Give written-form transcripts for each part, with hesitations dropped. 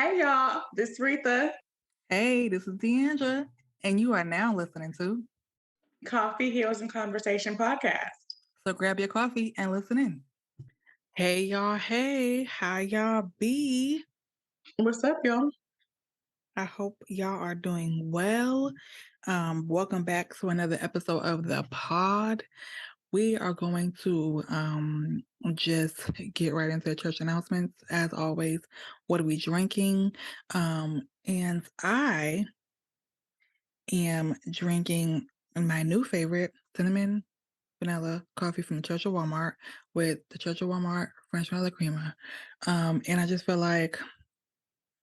Hey y'all, this is Retha. Hey, this is Deandra, and you are now listening to. Coffee, Heels, and Conversation podcast. So grab your coffee and listen in. Hey y'all, hey, how y'all be? What's up, y'all? I hope y'all are doing well. Welcome back to another episode of the pod. We are going to just get right into the church announcements. As always, what are we drinking? And I am drinking my new favorite, cinnamon vanilla coffee from the Church of Walmart with the Church of Walmart French vanilla creamer. And I just feel like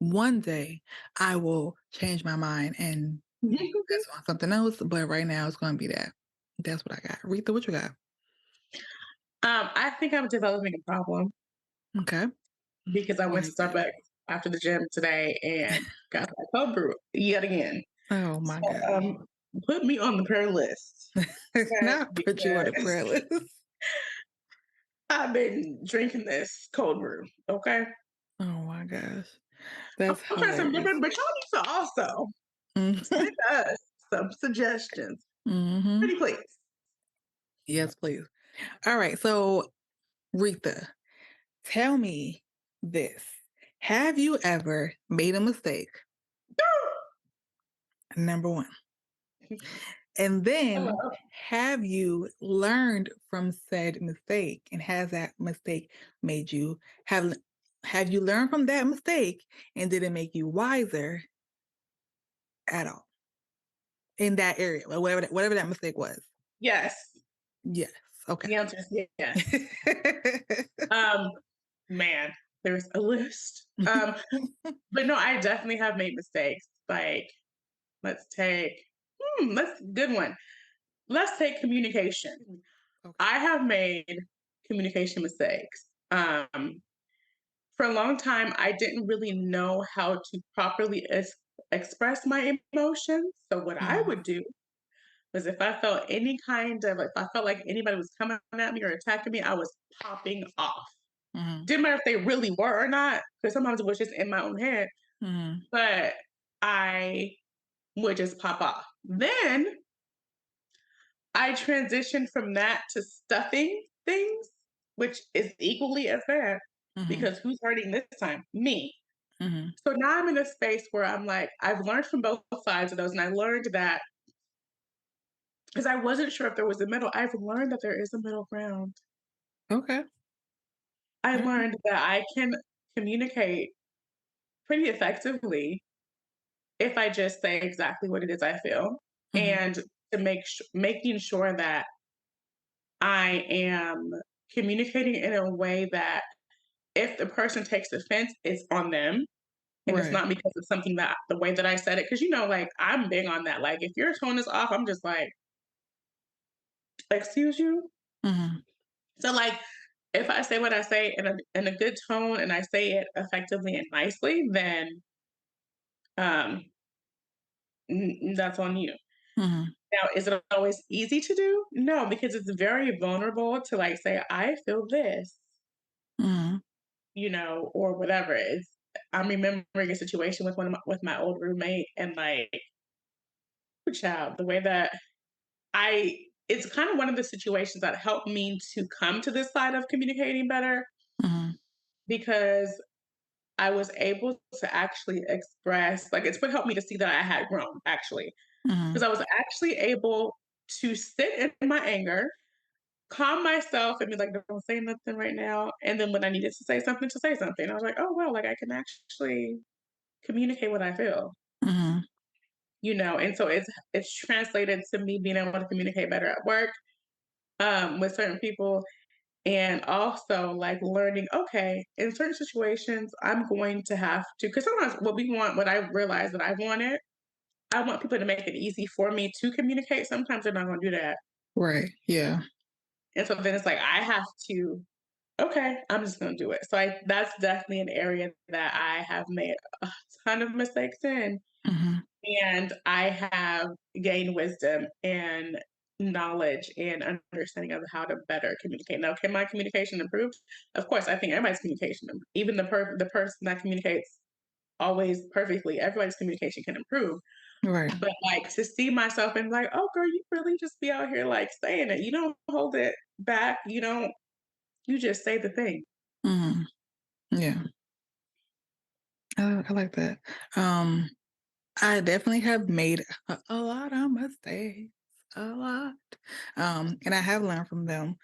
one day I will change my mind and just want something else. But right now it's going to be that. That's what I got. Rita, what you got? I think I'm developing a problem Okay. because I went to What is it? Starbucks after the gym today and got my cold brew yet again. Oh my So, God. put me on the prayer list. Okay, Not put you on the because prayer list. I've been drinking this cold brew. Okay, Oh my gosh. That's I'm trying some hilarious. different, but y'all need to also Mhm. send us some suggestions. Mhm. Pretty please. Yes, please. All right. So, Rita, tell me this. Have you ever made a mistake? Number one. And then Hello. have you learned from said mistake? And has that mistake made you have you learned from that mistake and did it make you wiser at all in that area, or whatever that mistake was? Yes. Yes. Okay. The answer is yes. Um, man, there's a list. But no, I definitely have made mistakes. Like, let's take, let's good one. Let's take communication. Okay. I have made communication mistakes. For a long time, I didn't really know how to properly express my emotions. So what I Mhm. would do was if I felt any kind of, if I felt like anybody was coming at me or attacking me, I was popping off. Mhm. Didn't matter if they really were or not, because sometimes it was just in my own head, Mhm. but I would just pop off. Then I transitioned from that to stuffing things, which is equally as bad Mhm. because who's hurting this time? Me. Mhm. So now I'm in a space where I'm like, I've learned from both sides of those, and I learned that because I wasn't sure if there was a middle, I've learned that there is a middle ground. Okay. I All right. learned that I can communicate pretty effectively if I just say exactly what it is I feel, Mhm. and to making sure that I am communicating in a way that if the person takes offense, it's on them. And it's Right. not because of something that the way that I said it. Cause like I'm big on that. Like if your tone is off, I'm just like, excuse you. Mhm. So like if I say what I say in a good tone and I say it effectively and nicely, then um that's on you. Mhm. Now, is it always easy to do? No, because it's very vulnerable to like say, I feel this, Mhm. or whatever. I'm remembering a situation with with my old roommate, and like, child, the way that it's kind of one of the situations that helped me to come to this side of communicating better Mhm. because I was able to actually express, like, it's what helped me to see that I had grown actually, because Mhm. I was actually able to sit in my anger, calm myself, and be like, don't say nothing right now. And then when I needed to say something. I was like, oh, well, like I can actually communicate what I feel. Mhm. And so it's translated to me being able to communicate better at work with certain people, and also like learning, okay, in certain situations, I'm going to have to, because sometimes what I realize that I want people to make it easy for me to communicate. Sometimes they're not going to do that. Right. Yeah. And so then it's like, I have to, okay, I'm just going to do it. So that's definitely an area that I have made a ton of mistakes in. Mhm. And I have gained wisdom and knowledge and understanding of how to better communicate. Now, can my communication improve? Of course, I think everybody's communication, even the person that communicates always perfectly. Everybody's communication can improve. Right. But like to see myself and be like, oh girl, you really just be out here like saying it. You don't hold it back. You just say the thing. Mhm. Yeah. I like that. Um, I definitely have made a lot of mistakes, a lot, and I have learned from them.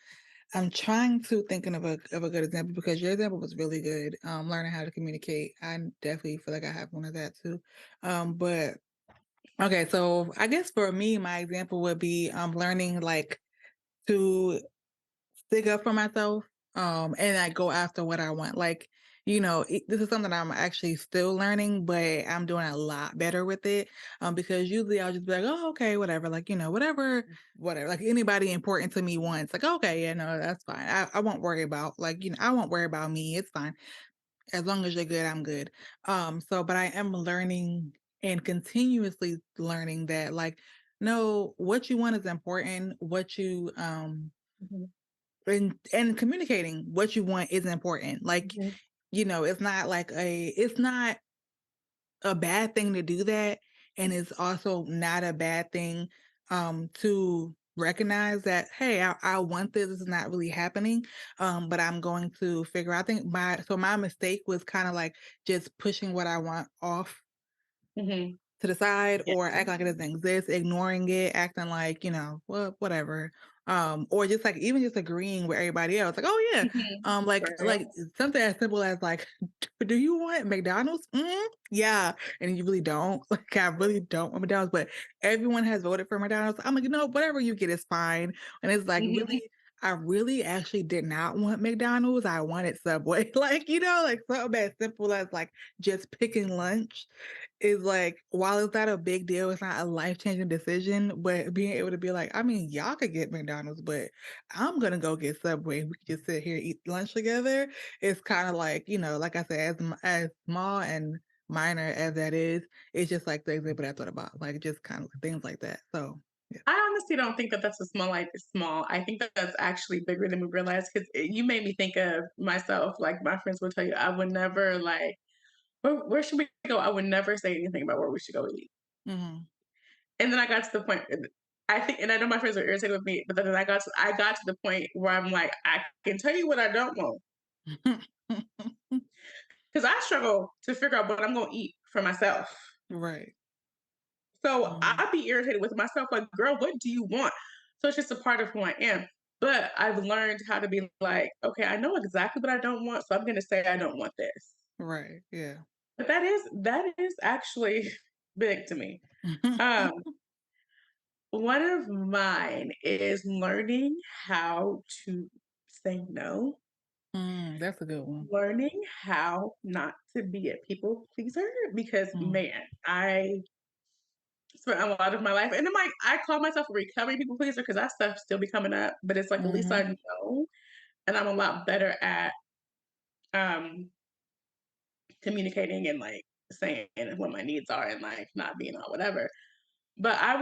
I'm trying to thinking of a good example because your example was really good. Learning how to communicate. I definitely feel like I have one of that too. But okay, so I guess for me, my example would be learning like to stick up for myself, and I go after what I want. Like, this is something I'm actually still learning, but I'm doing a lot better with it. Because usually I'll just be like, oh, okay, whatever. Like, whatever. Like anybody important to me once, like, okay, yeah, no, that's fine. I won't worry about like, I won't worry about me. It's fine. As long as you're good, I'm good. But I am learning and continuously learning that like, no, what you want is important. What you Mhm, and communicating what you want is important. Like, mhm, it's not a bad thing to do that. And it's also not a bad thing to recognize that, hey, I want this. This is not really happening. But I'm going to figure out. I think my mistake was kind of like just pushing what I want off mhm. to the side Yeah. or act like it doesn't exist, ignoring it, acting like, well, whatever. Or just like even just agreeing with everybody else, like, oh yeah. Mhm. Like Right. something as simple as like, do you want McDonald's? Yeah. And you really don't. Like I really don't want McDonald's, but everyone has voted for McDonald's. I'm like, whatever you get is fine. And it's like Mhm, really I really actually did not want McDonald's. I wanted Subway. Like, like something as simple as like just picking lunch is like, while it's not a big deal, it's not a life-changing decision, but being able to be like, I mean, y'all could get McDonald's, but I'm gonna go get Subway. We could just sit here, eat lunch together. It's kind of like, like I said, as small and minor as that is, it's just like the example that I thought about, like just kind of things like that. So, yeah. I honestly don't think that that's a small like small. I think that that's actually bigger than we realize because you made me think of myself. Like my friends will tell you, I would never like, where should we go? I would never say anything about where we should go eat. Hmm. And then I got to the point. I think, and I know my friends are irritated with me, but then I got to the point where I'm like, I can tell you what I don't want because I struggle to figure out what I'm going to eat for myself. Right. So Mhm. I'd be irritated with myself, like, girl, what do you want? So it's just a part of who I am. But I've learned how to be like, okay, I know exactly what I don't want, so I'm gonna say I don't want this. Right. Yeah. But that is actually big to me. Um, one of mine is learning how to say no, That's a good one. learning how not to be a people pleaser because Mm. man, I spent a lot of my life. And I'm like, I call myself a recovering people pleaser because that stuff still be coming up. But it's like at least I Hmm. know, and I'm a lot better at um communicating and like saying what my needs are and like not being on whatever. But I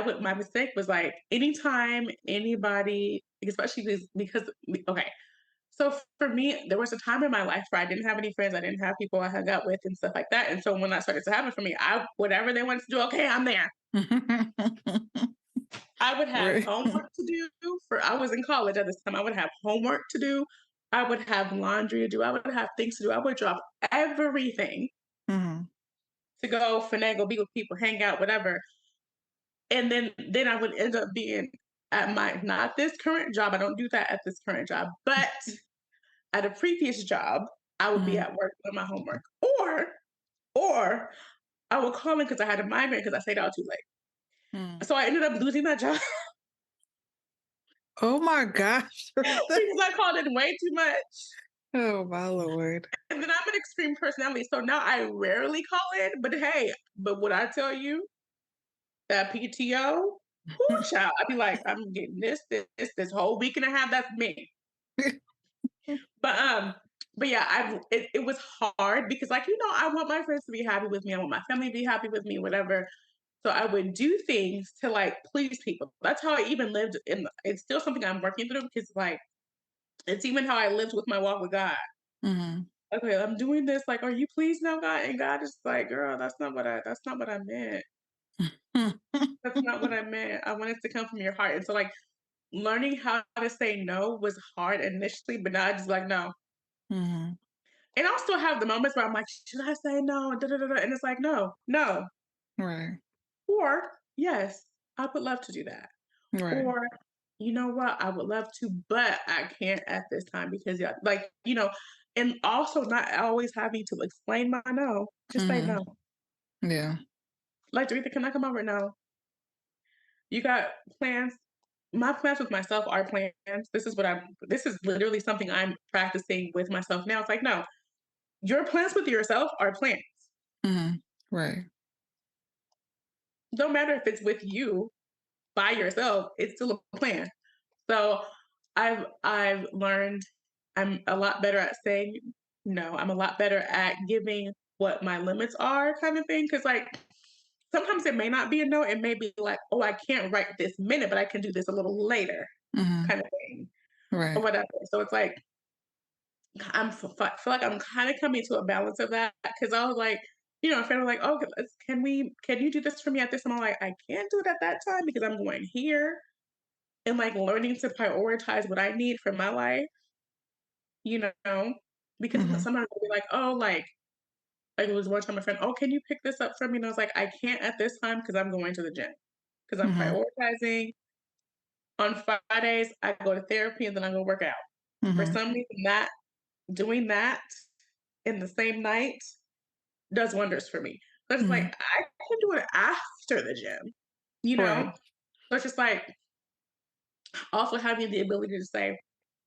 would my mistake was like anytime anybody, especially because okay. So for me, there was a time in my life where I didn't have any friends, I didn't have people I hung out with and stuff like that. And so when that started to happen for me, I whatever they wanted to do, okay, I'm there. I would have Right. homework to do for I was in college at this time. I would have homework to do. I would have laundry to do. I would have things to do. I would drop everything Hmm. to go finagle, be with people, hang out, whatever. And then I would end up being at my not this current job. I don't do that at this current job, but at a previous job, I would be Hmm. at work doing my homework. Or I would call in because I had a migraine because I stayed out too late. Hmm. So I ended up losing that job Oh my gosh. because I called in way too much. Oh my Lord. And then I'm an extreme personality, so now I rarely call in. But hey, but what I tell you, that PTO, whoo, child, I'd be like, I'm getting this whole week and a half. That's me. But but yeah, it was hard because like I want my friends to be happy with me. I want my family to be happy with me, whatever. So I would do things to like please people. That's how I even lived. It's still something I'm working through because like it's even how I lived with my walk with God. Hmm. okay, I'm doing this, like, are you pleased now, God? And God is like, girl, that's not what I meant. That's not what I meant. I want it to come from your heart. And so like learning how to say no was hard initially, but now I just like no. Mhm. And I'll still have the moments where I'm like, should I say no? Da, da, da, da. And it's like, no, no. Right. Or yes, I would love to do that. Right. Or you know what? I would love to, but I can't at this time because yeah, like, and also not always having to explain my no. Just say Mhm. no. Yeah. Like, Doretha, can I come over? No. You got plans? My plans with myself are plans. This is literally something I'm practicing with myself now. It's like, no, your plans with yourself are plans. Mhm. Right. Don't matter if it's with you by yourself, it's still a plan. So I've learned I'm a lot better at saying no. I'm a lot better at giving what my limits are kind of thing. Cause like sometimes it may not be a no, it may be like, oh, I can't right this minute, but I can do this a little later Mhm. kind of thing. Or Right. whatever. So it's like feel like I'm kind of coming to a balance of that because I was like, a friend was like, "Oh, can you do this for me at this?" And I'm like, "I can't do it at that time because I'm going here." And like learning to prioritize what I need for my life, you know, because Mhm. sometimes I'll be like, "Oh, like it was one time a friend, oh, can you pick this up for me?" And I was like, "I can't at this time because I'm going to the gym because I'm Mhm. prioritizing." On Fridays, I go to therapy and then I go work out. For Mhm. some reason, that doing that in the same night does wonders for me. So it's like Mhm. I can do it after the gym, you Right. know? So it's just like also having the ability to say,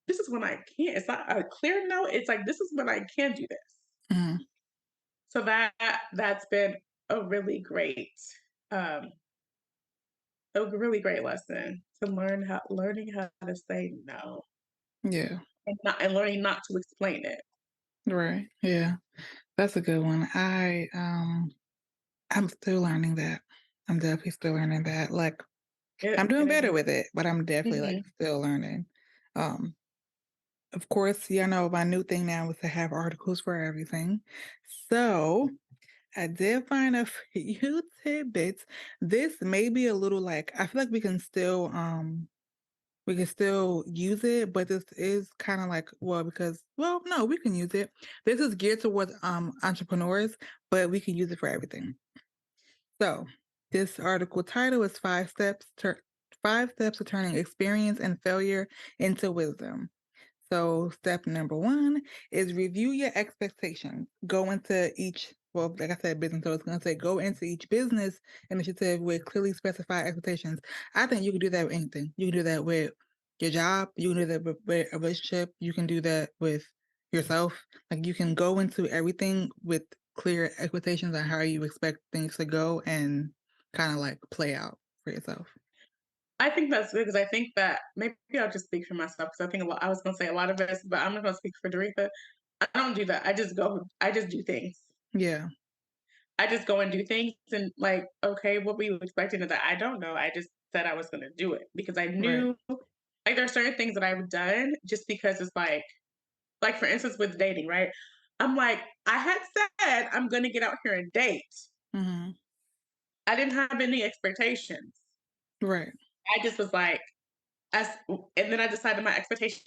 this is when I can't. It's not a clear no. It's like this is when I can do this. Mhm. So that's been a really great um lesson to learning how to say no Yeah. and learning not to explain it. Right. Yeah. That's a good one. I'm still learning that. I'm definitely still learning that. Like I'm It doing better is. with it, but I'm definitely like Mhm. still learning. Um, of course, yeah, I know my new thing now is to have articles for everything. So I did find a few tidbits. This may be a little like I feel like we can still use it, but this is kind of like well, no, we can use it. This is geared towards entrepreneurs, but we can use it for everything. So, this article title is Five Steps to Turning Experience and Failure into Wisdom. So, step number one is review your expectations. Go into each, well, like I said, business. So it's going to say go into each business initiative with clearly specified expectations. I think you can do that with anything. You can do that with your job. You can do that with a relationship. You can do that with yourself. Like you can go into everything with clear expectations on how you expect things to go and kind of like play out for yourself. I think that's good because I think that maybe I'll just speak for myself because I think I was going to say a lot of this, but I'm not going to speak for Doretha. I don't do that. I just do things. Yeah. I just go and do things and like, okay, what were you expecting of that? I don't know. I just said I was going to do it because I Right. knew like there are certain things that I've done just because it's like for instance with dating, right? I'm like, I had said I'm going to get out here and date. Hmm. I didn't have any expectations. Right. I just was like, as and then I decided my expectation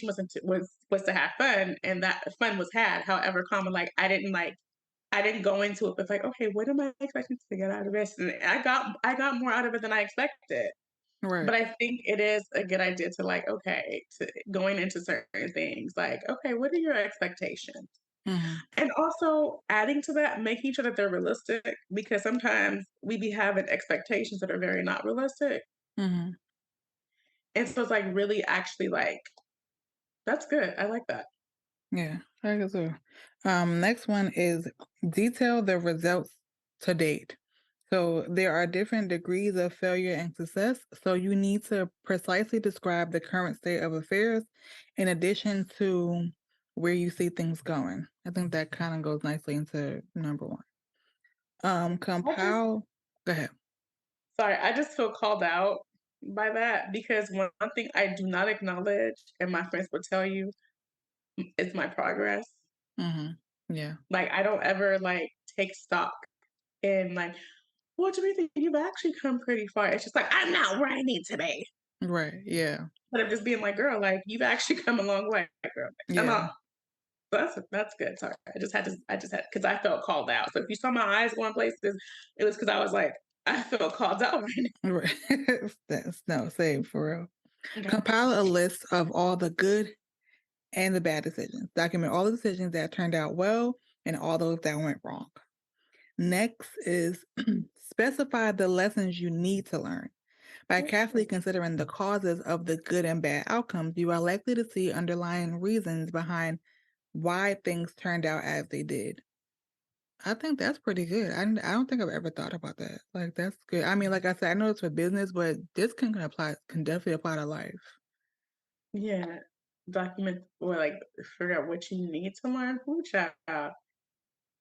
was to have fun, and that fun was had. However, common like I didn't go into it with like, okay, what am I expecting to get out of this? And I got more out of it than I expected. Right. But I think it is a good idea to like, okay, to going into certain things, like, okay, what are your expectations? Hmm. And also adding to that, making sure that they're realistic because sometimes we be having expectations that are very not realistic. Hmm. And so it's like really actually like, that's good. I like that. Yeah, I guess so. Next one is detail the results to date. So there are different degrees of failure and success. So you need to precisely describe the current state of affairs in addition to where you see things going. I think that kind of goes nicely into number one. I just Compile. Go ahead. Sorry, I just feel called out by that because one thing I do not acknowledge, and my friends will tell you, is my progress. Hmm. Yeah. Like, I don't ever, like, take stock in, like, "Well, Jameetha, you've actually come pretty far." It's just like, "I'm not where I need to be." Right. Yeah. But I'm just being like, "Girl, like, you've actually come a long way, girl." I'm Yeah. not that's good, sorry. I just had because I felt called out. So if you saw my eyes going places, it was because I was like, I feel called out right Right. That's no same for real. now. Okay. Compile a list of all the good and the bad decisions. Document all the decisions that turned out well and all those that went wrong. Next is specify the lessons you need to learn. By carefully considering the causes of the good and bad outcomes, you are likely to see underlying reasons behind why things turned out as they did. I think that's pretty good. I don't think I've ever thought about that. Like that's good. I mean, like I said, I know it's for business, but this can definitely apply to life. Yeah. Document or like figure out what you need to learn. Ooh, child.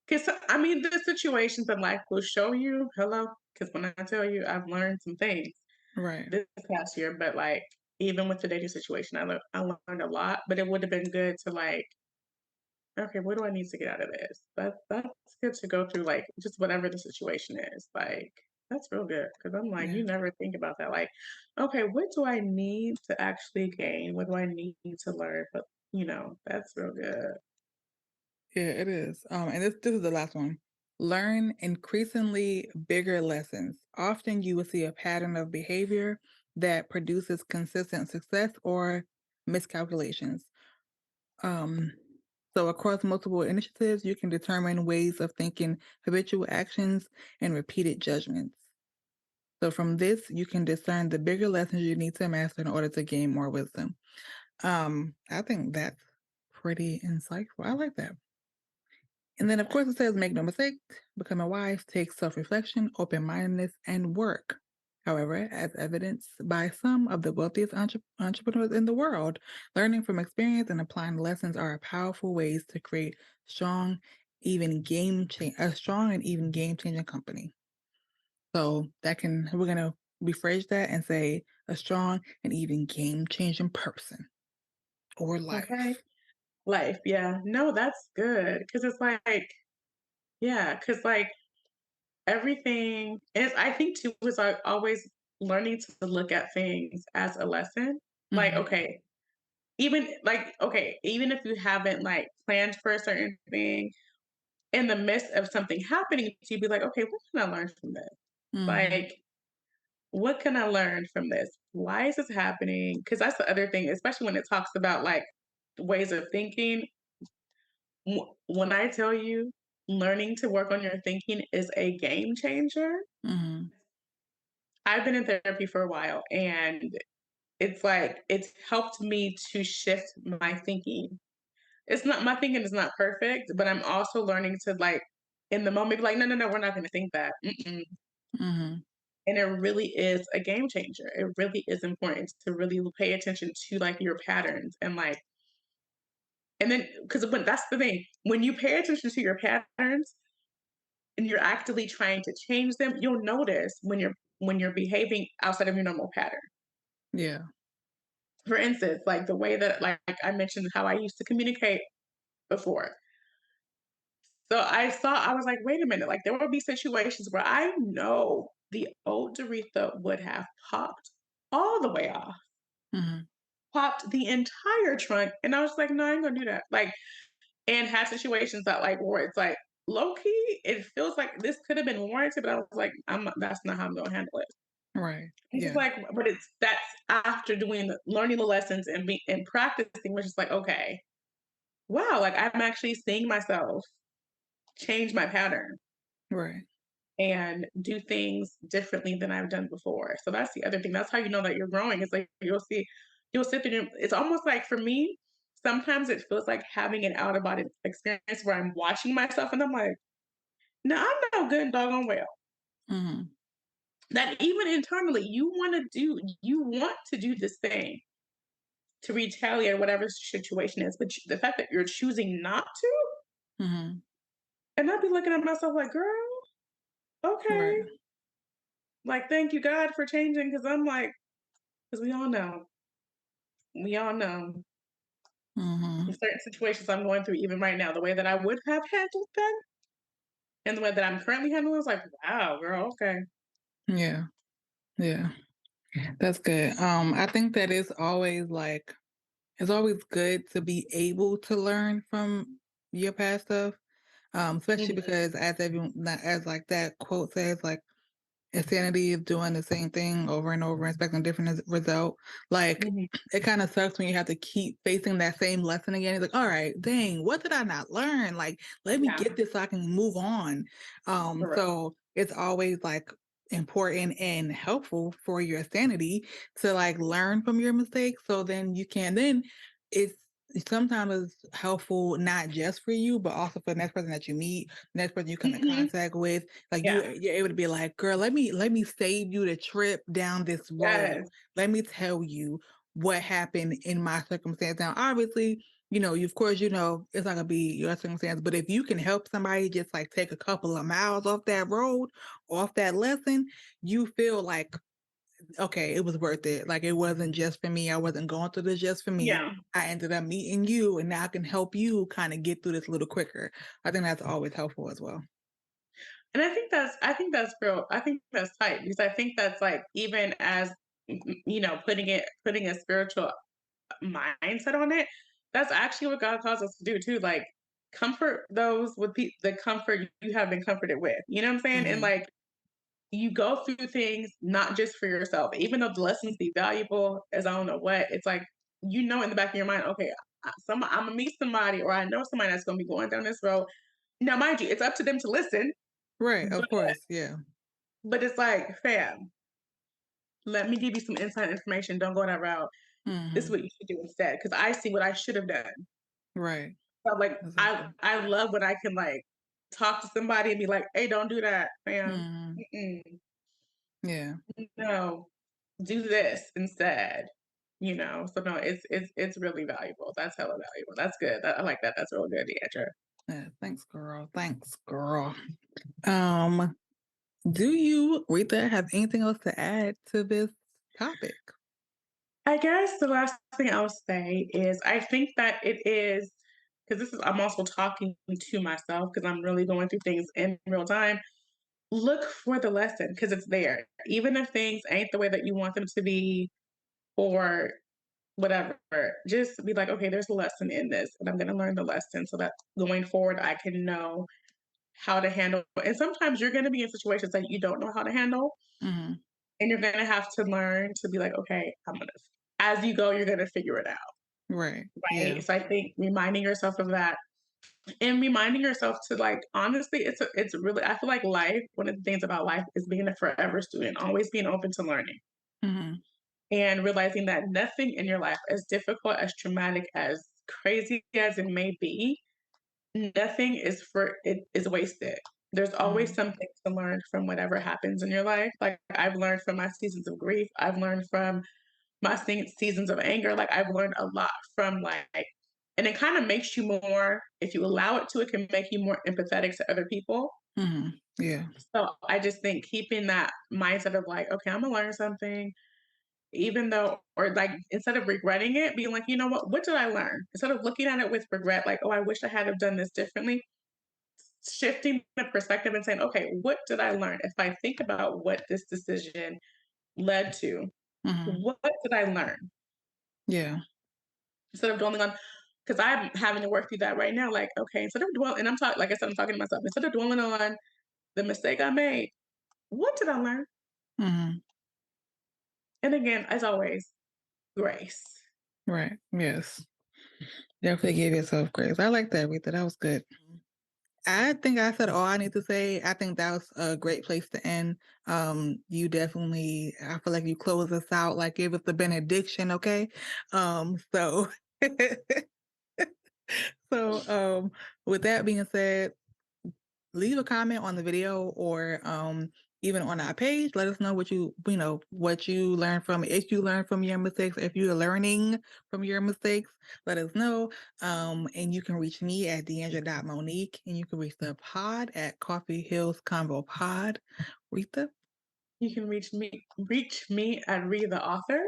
Because I mean, the situations in life will show you. Hello. Because when I tell you, I've learned some things Right. this past year, but like even with the dating situation, I learned a lot. But it would have been good to like, okay, what do I need to get out of this? That's good to go through, like just whatever the situation is. Like that's real good because I'm like, Yeah. you never think about that. Like, okay, what do I need to actually gain? What do I need to learn? But that's real good. Yeah, it is. And this is the last one. Learn increasingly bigger lessons. Often you will see a pattern of behavior that produces consistent success or miscalculations. Um, so across multiple initiatives, you can determine ways of thinking, habitual actions, and repeated judgments. So from this, you can discern the bigger lessons you need to master in order to gain more wisdom. I think that's pretty insightful. I like that. And then, of course, it says make no mistake, becoming wise takes self reflection, open mindedness, and work. However, as evidenced by some of the wealthiest entrepreneurs in the world, learning from experience and applying lessons are powerful ways to create strong, a strong and even game changing company. So we're gonna rephrase that and say a strong and even game changing person or Okay, life. life, yeah, no, that's good because it's like, yeah, because like everything is. I think too is like always learning to look at things as a lesson. Like, Hmm. even if you haven't like planned for a certain thing, in the midst of something happening to you, be like, okay, what can I learn from this? Hmm. Like, what can I learn from this? Why is this happening? Because that's the other thing, especially when it talks about like ways of thinking. When I tell you, learning to work on your thinking is a game changer. Hmm. I've been in therapy for a while, and it's like it's helped me to shift my thinking. It's not my thinking is not perfect, but I'm also learning to like in the moment be like, no, no, no, we're not going to think that. Mm-mm. Hmm. And it really is a game changer. It really is important to really pay attention to like your patterns and like, and then because when that's the thing, when you pay attention to your patterns and you're actively trying to change them, you'll notice when you're behaving outside of your normal pattern. Yeah. For instance, like the way that like I mentioned how I used to communicate before. So I was like, wait a minute, like there would be situations where I know the old Doretha would have popped all the way off, Hmm. popped the entire trunk, and I was like, no, I ain't gonna do that. Like, and had situations that like where it's like low key, it feels like this could have been warranted, but I was like, that's not how I'm gonna handle it. Right. It's just Yeah. like, but that's after learning the lessons and practicing, which is like, okay, wow, like I'm actually seeing myself change my pattern Right. and do things differently than I've done before. So that's the other thing. That's how you know that you're growing. It's like you'll sit there. It's almost like for me, sometimes it feels like having an out of body experience where I'm watching myself and I'm like, no, I'm no good and doggone well. Hmm. That even internally, you want to do this thing to retaliate or whatever the situation is, but the fact that you're choosing not to, Hmm. and I'd be looking at myself like, girl, Right. okay, like thank you God for changing, because I'm like, because we all know. We all know. Hmm. certain situations I'm going through even right now, the way that I would have handled them and the way that I'm currently handling is like, wow, girl, okay. Yeah. Yeah. That's good. I think that it's always good to be able to learn from your past stuff. Especially Mhm, because as like that quote says, like insanity is doing the same thing over and over, expecting a different result. Like mhm. it kind of sucks when you have to keep facing that same lesson again. It's like, all right, dang, what did I not learn? Like, let me Yeah, get this so I can move on. correct. So it's always like important and helpful for your sanity to like learn from your mistakes. So then it's sometimes it's helpful not just for you, but also for the next person that you meet, next person you come in Mhm. contact with. Like Yeah, you're able to be like, girl, let me save you the trip down this road. yes. Let me tell you what happened in my circumstance. Now, obviously, of course, it's not gonna be your circumstance, but if you can help somebody just like take a couple of miles off that road, off that lesson, you feel like, okay, it was worth it. Like it wasn't just for me. I wasn't going through this just for me. Yeah. I ended up meeting you, and now I can help you kind of get through this a little quicker. I think that's always helpful as well. And I think that's real. I think that's tight because I think that's like even as putting a spiritual mindset on it, that's actually what God calls us to do too. Like comfort those with the comfort you have been comforted with. You know what I'm saying? And Hmm. like you go through things not just for yourself, even though the lessons be valuable as I don't know what, it's like, in the back of your mind, okay, I'm gonna meet somebody or I know somebody that's gonna be going down this road. Now, mind you, it's up to them to listen, Right, but, of course, yeah. but it's like, fam, let me give you some inside information. Don't go that route. This is Hmm. what you should do instead. Cause I see what I should have done. Right, So like I exactly. I love when I can like talk to somebody and be like, hey, don't do that, fam. Hmm. Mm-mm, Yeah, no, do this instead. So no, it's really valuable. That's hella valuable. That's good. I like that. That's real good, Deandra. yeah. Thanks, girl. Thanks, girl. Um, do you, Rita, have anything else to add to this topic? I guess the last thing I'll say is I think that it is because I'm also talking to myself because I'm really going through things in real time. Look for the lesson because it's there. Even if things ain't the way that you want them to be or whatever, just be like, okay, there's a lesson in this, and I'm going to learn the lesson so that going forward, I can know how to handle. And sometimes you're going to be in situations that you don't know how to handle, Hmm. and you're going to have to learn to be like, okay, as you go, you're going to figure it out. Right. Yeah. Right. So I think reminding yourself of that and reminding yourself to like, honestly, it's really, I feel like life, one of the things about life is being a forever student, always being open to learning Hmm. and realizing that nothing in your life, as difficult, as traumatic, as crazy as it may be, nothing is wasted. There's always Hmm. something to learn from whatever happens in your life. Like I've learned from my seasons of grief. I've learned from my seasons of anger. Like I've learned a lot from and it kind of makes you more, if you allow it to, it can make you more empathetic to other people. Hmm. Yeah. So I just think keeping that mindset of like, okay, I'm gonna learn something even though or like instead of regretting it, being like, you know what did I learn? Instead of looking at it with regret, like, oh, I wish I had have done this differently, shifting the perspective and saying, okay, what did I learn? If I think about what this decision led to, Hmm. what did I learn? Yeah. Instead of dwelling on, because I'm having to work through that right now. Like, okay, instead of dwelling, and I'm talking, like I said, I'm talking to myself, instead of dwelling on the mistake I made, what did I learn? Hmm. And again, as always, grace. Right. Yes. Definitely give yourself grace. I like that, Rita. That was good. I think I said all I need to say. I think that was a great place to end. You definitely, I feel like you close us out, like give us the benediction, okay? So, so with that being said, leave a comment on the video or even on our page. Let us know what you learned from it. If you learned from your mistakes, if you're learning from your mistakes, let us know. And you can reach me at Deandra.Monique, and you can reach the pod at Coffee Hills Convo Pod. Rita? You can reach me at Read the Author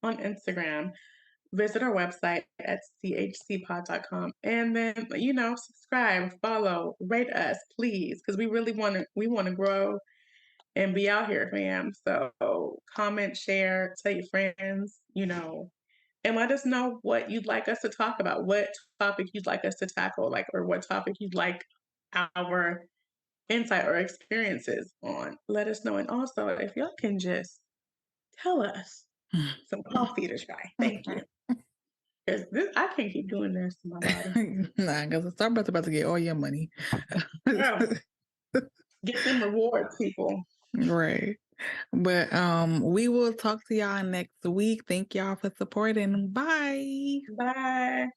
on Instagram. visit our website at chcpod.com, and then, subscribe, follow, rate us, please, because we want to grow and be out here, fam. So comment, share, tell your friends, and let us know what you'd like us to talk about, what topic you'd like us to tackle, like, or what topic you'd like our insight or experiences on. Let us know. And also, if y'all can just tell us some coffee to try. Thank you. Because I can't keep doing this to my body. Nah, because Starbucks about to get all your money. Girl, get them rewards, people. Right. But we will talk to y'all next week. Thank y'all for supporting. Bye. Bye.